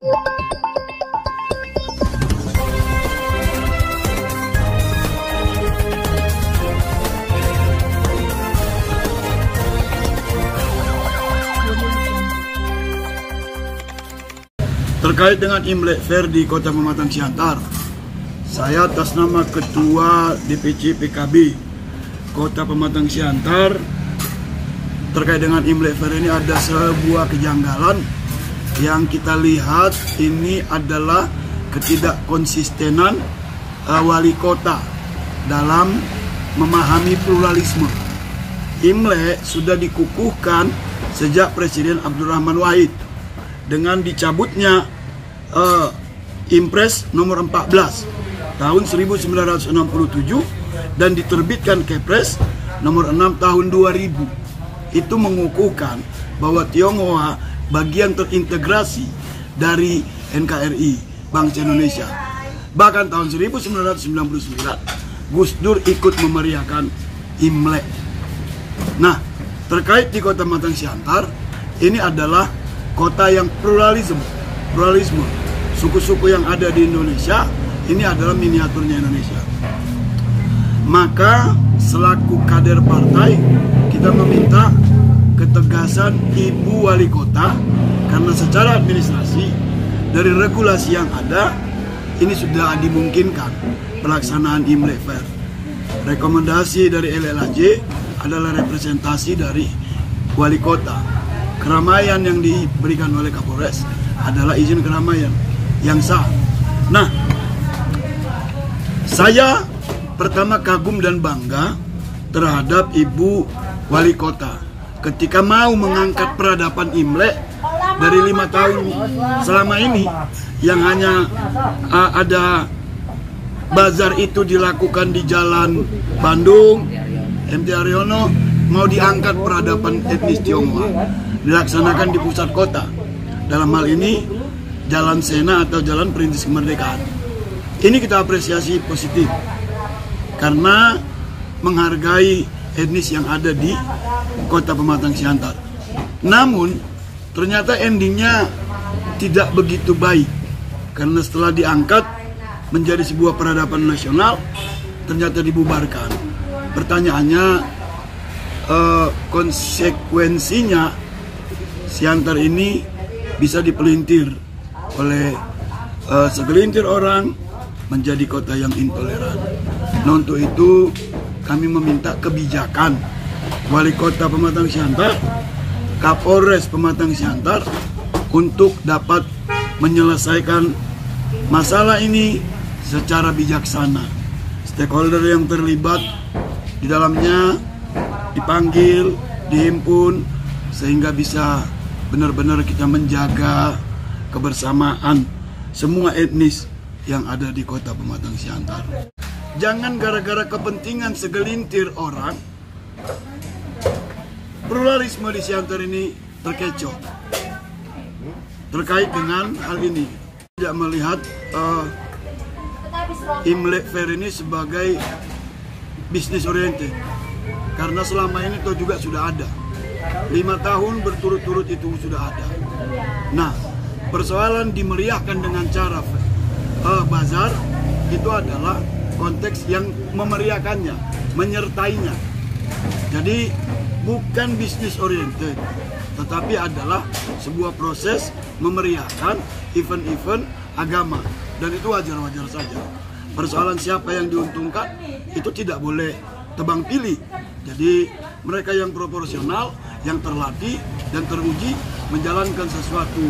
Terkait dengan Imlek Fair di Kota Pematang Siantar, saya atas nama Ketua DPC PKB Kota Pematang Siantar, terkait dengan Imlek Fair ini ada sebuah kejanggalan yang kita lihat. Ini adalah ketidakkonsistenan wali kota dalam memahami pluralisme. Imlek sudah dikukuhkan sejak Presiden Abdurrahman Wahid dengan dicabutnya Impres nomor 14 tahun 1967 dan diterbitkan Kepres nomor 6 tahun 2000. Itu mengukuhkan bahwa Tionghoa bagian terintegrasi dari NKRI Bangsa Indonesia. Bahkan tahun 1999 Gus Dur ikut memeriahkan Imlek. Nah, terkait di Kota Pematang Siantar, ini adalah kota yang pluralisme. Suku-suku yang ada di Indonesia ini adalah miniaturnya Indonesia. Maka selaku kader partai, kita meminta ketegasan Ibu Wali Kota, karena secara administrasi dari regulasi yang ada ini sudah dimungkinkan pelaksanaan Imlek Fair. Rekomendasi dari LLAJ adalah representasi dari Wali Kota. Keramaian yang diberikan oleh Kapolres adalah izin keramaian yang sah. Nah, saya pertama kagum dan bangga terhadap Ibu Wali Kota ketika mau mengangkat peradaban Imlek dari 5 tahun selama ini yang hanya ada bazar itu dilakukan di Jalan Bandung, MT Haryono, mau diangkat peradaban etnis Tionghoa dilaksanakan di pusat kota. Dalam hal ini Jalan Sena atau Jalan Perintis Kemerdekaan. Ini kita apresiasi positif karena menghargai etnis yang ada di Kota Pematang Siantar. Namun ternyata endingnya tidak begitu baik, karena setelah diangkat menjadi sebuah peradaban nasional ternyata dibubarkan. Pertanyaannya, konsekuensinya Siantar ini bisa dipelintir oleh segelintir orang menjadi kota yang intoleran. Nah, untuk itu kami meminta kebijakan Wali Kota Pematang Siantar, Kapolres Pematang Siantar untuk dapat menyelesaikan masalah ini secara bijaksana. Stakeholder yang terlibat di dalamnya dipanggil, dihimpun, sehingga bisa benar-benar kita menjaga kebersamaan semua etnis yang ada di Kota Pematang Siantar. Jangan gara-gara kepentingan segelintir orang, pluralisme di Siantar ini terkecoh. Terkait dengan hal ini, tidak melihat Imlek Fair ini sebagai bisnis oriented, karena selama ini toh juga sudah ada 5 tahun berturut-turut itu sudah ada. Nah, persoalan dimeriahkan dengan cara bazar itu adalah konteks yang memeriahkannya, menyertainya. Jadi bukan bisnis oriented, tetapi adalah sebuah proses memeriahkan event-event agama, dan itu wajar-wajar saja. Persoalan siapa yang diuntungkan itu tidak boleh tebang pilih. Jadi mereka yang proporsional, yang terlatih dan teruji menjalankan sesuatu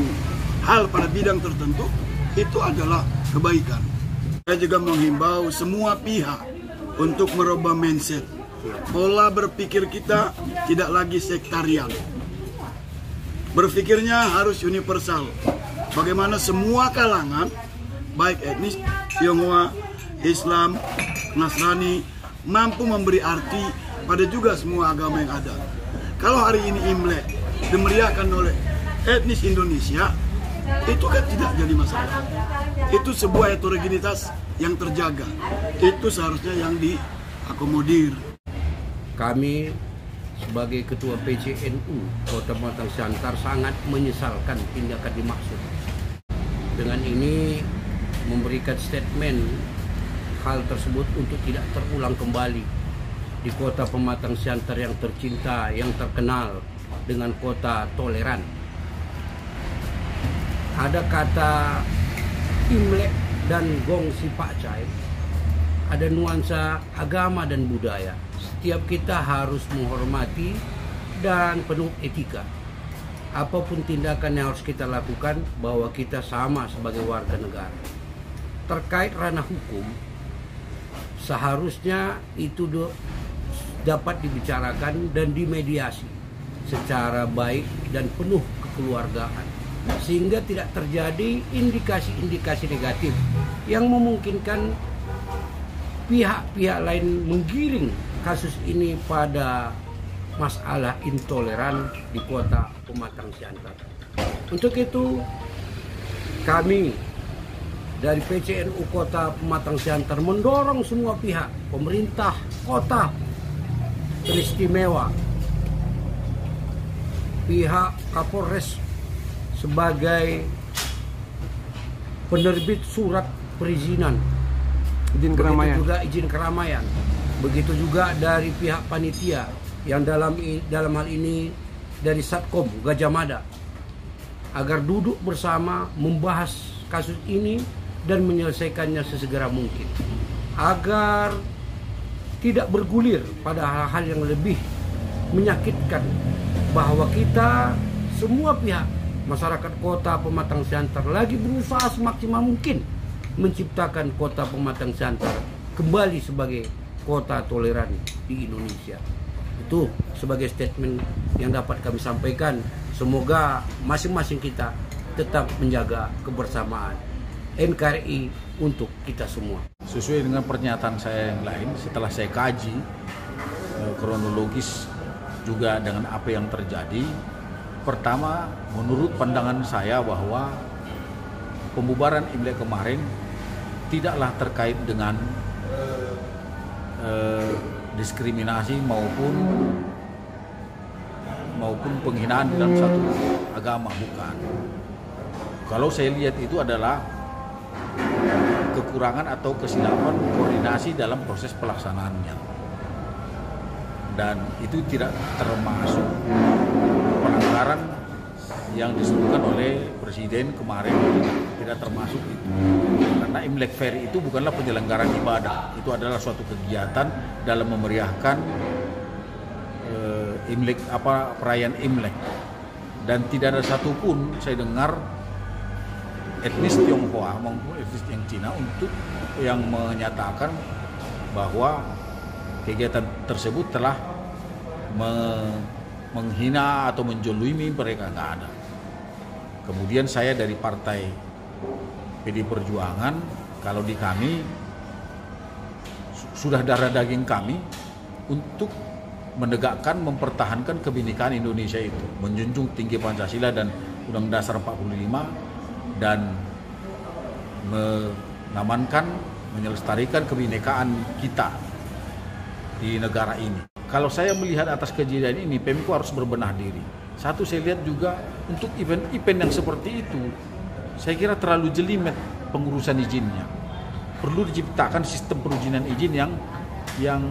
hal pada bidang tertentu, itu adalah kebaikan. Saya juga menghimbau semua pihak untuk merubah mindset. Pola berpikir kita tidak lagi sektarian. Berpikirnya harus universal. Bagaimana semua kalangan, baik etnis Tionghoa, Islam, Nasrani, mampu memberi arti pada juga semua agama yang ada. Kalau hari ini Imlek dimeriahkan oleh etnis Indonesia, itu kan tidak jadi masalah. Itu sebuah heterogenitas yang terjaga. Itu seharusnya yang diakomodir. Kami sebagai Ketua PCNU Kota Pematang Siantar sangat menyesalkan tindakan dimaksud. dengan ini memberikan statement hal tersebut untuk tidak terulang kembali di kota Pematang Siantar yang tercinta, yang terkenal dengan kota toleran. Ada kata Imlek dan Gong Si Pakcai, ada nuansa agama dan budaya. Setiap kita harus menghormati dan penuh etika. Apapun tindakan yang harus kita lakukan, bahwa kita sama sebagai warga negara. Terkait ranah hukum, seharusnya itu dapat dibicarakan dan dimediasi secara baik dan penuh kekeluargaan, sehingga tidak terjadi indikasi-indikasi negatif yang memungkinkan pihak-pihak lain menggiring kasus ini pada masalah intoleran di kota Pematang Siantar. Untuk itu, kami dari PCNU Kota Pematang Siantar mendorong semua pihak, pemerintah kota teristimewa, pihak Kapolres sebagai penerbit surat perizinan, izin keramaian. Begitu juga izin keramaian. Begitu juga dari pihak panitia yang dalam hal ini dari Satkom Gajah Mada, agar duduk bersama membahas kasus ini dan menyelesaikannya sesegera mungkin, agar tidak bergulir pada hal-hal yang lebih menyakitkan, bahwa kita semua pihak masyarakat kota Pematang Siantar lagi berusaha semaksimal mungkin menciptakan kota Pematang Siantar kembali sebagai kota toleran di Indonesia. Itu sebagai statement yang dapat kami sampaikan. Semoga masing-masing kita tetap menjaga kebersamaan NKRI untuk kita semua. Sesuai dengan pernyataan saya yang lain, setelah saya kaji kronologis juga dengan apa yang terjadi, pertama, menurut pandangan saya bahwa pembubaran Imlek kemarin tidaklah terkait dengan diskriminasi maupun penghinaan dalam satu agama, bukan. Kalau saya lihat itu adalah kekurangan atau kesilapan koordinasi dalam proses pelaksanaannya, dan itu tidak termasuk pelanggaran yang disebutkan oleh Presiden kemarin, tidak termasuk itu. Karena Imlek Fair itu bukanlah penyelenggaraan ibadah, itu adalah suatu kegiatan dalam memeriahkan Imlek, perayaan Imlek. Dan tidak ada satupun saya dengar etnis Tionghoa maupun etnis yang Cina untuk yang menyatakan bahwa kegiatan tersebut telah menghina atau menjolimi mereka, nggak ada. Kemudian saya dari partai PD Perjuangan, kalau di kami sudah darah daging kami untuk menegakkan, mempertahankan kebinekaan Indonesia itu, menjunjung tinggi Pancasila dan Undang Dasar 45, dan mengamankan, melestarikan kebinekaan kita di negara ini. Kalau saya melihat atas kejadian ini, Pemko harus berbenah diri. Satu, saya lihat juga untuk event-event yang seperti itu, saya kira terlalu jelimet pengurusan izinnya. Perlu diciptakan sistem perizinan izin yang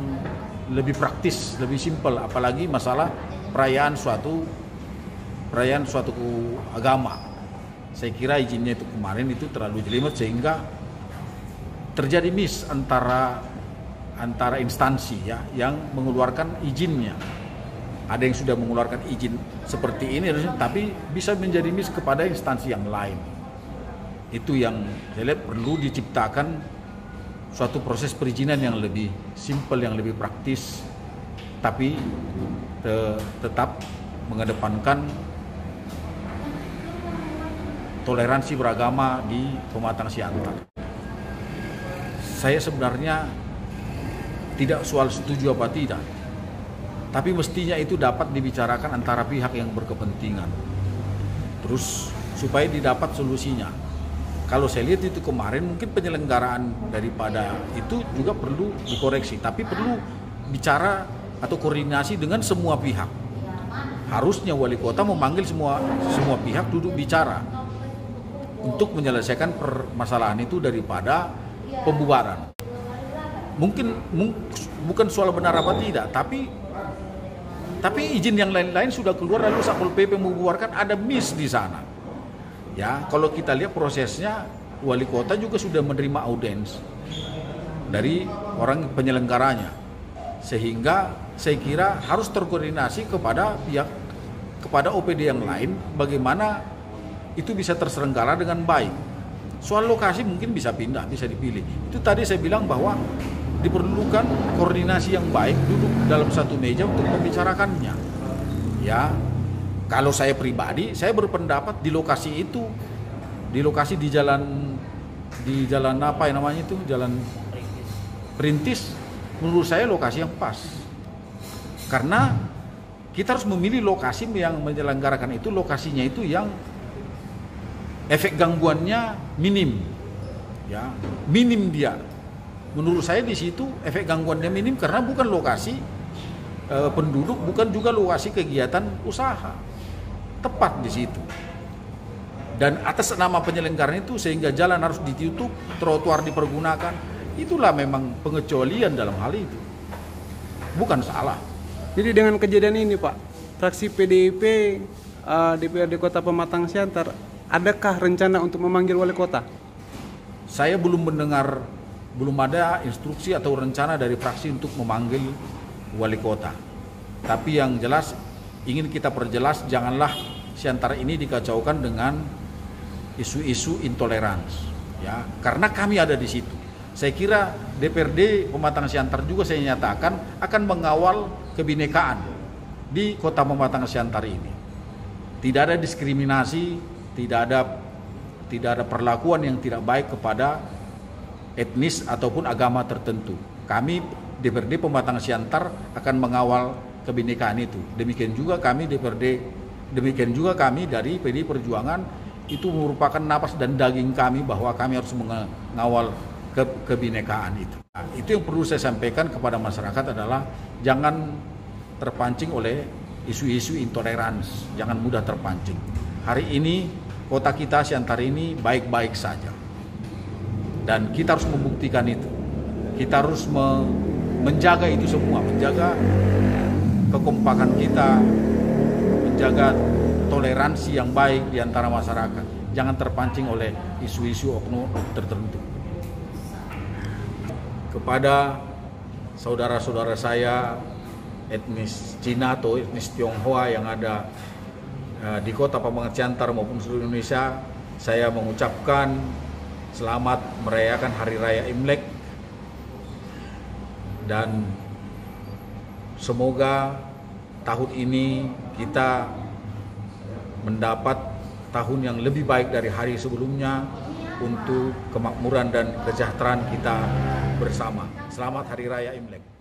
lebih praktis, lebih simpel, apalagi masalah perayaan suatu agama. Saya kira izinnya itu kemarin itu terlalu jelimet sehingga terjadi miss antara instansi ya yang mengeluarkan izinnya. Ada yang sudah mengeluarkan izin seperti ini, tapi bisa menjadi miss kepada instansi yang lain. Itu yang saya lihat perlu diciptakan suatu proses perizinan yang lebih simpel, yang lebih praktis, tapi tetap mengedepankan toleransi beragama di Pematang Siantar. Saya sebenarnya tidak soal setuju apa tidak, tapi mestinya itu dapat dibicarakan antara pihak yang berkepentingan, terus supaya didapat solusinya. Kalau saya lihat itu kemarin mungkin penyelenggaraan daripada itu juga perlu dikoreksi, tapi perlu bicara atau koordinasi dengan semua pihak. Harusnya wali kota memanggil semua pihak duduk bicara. untuk menyelesaikan permasalahan itu daripada pembubaran. Mungkin bukan soal benar apa tidak, tapi izin yang lain-lain sudah keluar, lalu Satpol PP membubarkan, ada miss di sana. Ya, kalau kita lihat prosesnya, wali kota juga sudah menerima audiens dari orang penyelenggaranya, sehingga saya kira harus terkoordinasi kepada OPD yang lain bagaimana itu bisa terselenggara dengan baik. Soal lokasi mungkin bisa pindah, bisa dipilih. Itu tadi saya bilang bahwa diperlukan koordinasi yang baik, duduk dalam satu meja untuk membicarakannya. Ya, kalau saya pribadi, saya berpendapat di lokasi itu, di jalan apa yang namanya itu, jalan Perintis, menurut saya lokasi yang pas. Karena kita harus memilih lokasi yang menyelenggarakan itu, lokasinya itu yang efek gangguannya minim, ya, minim dia. Menurut saya di situ efek gangguannya minim karena bukan lokasi penduduk, bukan juga lokasi kegiatan usaha, tepat di situ. Dan atas nama penyelenggaraan itu sehingga jalan harus ditutup, trotoar dipergunakan, itulah memang pengecualian dalam hal itu, bukan salah. Jadi dengan kejadian ini Pak, fraksi PDIP DPRD Kota Pematang Siantar, adakah rencana untuk memanggil wali kota? Saya belum mendengar, belum ada instruksi atau rencana dari fraksi untuk memanggil wali kota. Tapi yang jelas ingin kita perjelas, janganlah Siantar ini dikacaukan dengan isu-isu intoleransi, ya, karena kami ada di situ. Saya kira DPRD Pematang Siantar juga saya nyatakan akan mengawal kebinekaan di Kota Pematang Siantar ini. Tidak ada diskriminasi, tidak ada perlakuan yang tidak baik kepada etnis ataupun agama tertentu. Kami DPRD Pematang Siantar akan mengawal kebinekaan itu. Demikian juga kami dari PDI Perjuangan, itu merupakan napas dan daging kami bahwa kami harus mengawal kebinekaan itu. Nah, itu yang perlu saya sampaikan kepada masyarakat adalah jangan terpancing oleh isu-isu intoleransi, jangan mudah terpancing. Hari ini kota kita Siantar ini baik-baik saja. Dan kita harus membuktikan itu. Kita harus menjaga itu semua, menjaga kekompakan kita, menjaga toleransi yang baik di antara masyarakat. Jangan terpancing oleh isu-isu oknum tertentu. Kepada saudara-saudara saya etnis Cina atau etnis Tionghoa yang ada di Kota Pematang Siantar maupun seluruh Indonesia, saya mengucapkan selamat merayakan Hari Raya Imlek, dan semoga tahun ini kita mendapat tahun yang lebih baik dari hari sebelumnya untuk kemakmuran dan kesejahteraan kita bersama. Selamat Hari Raya Imlek.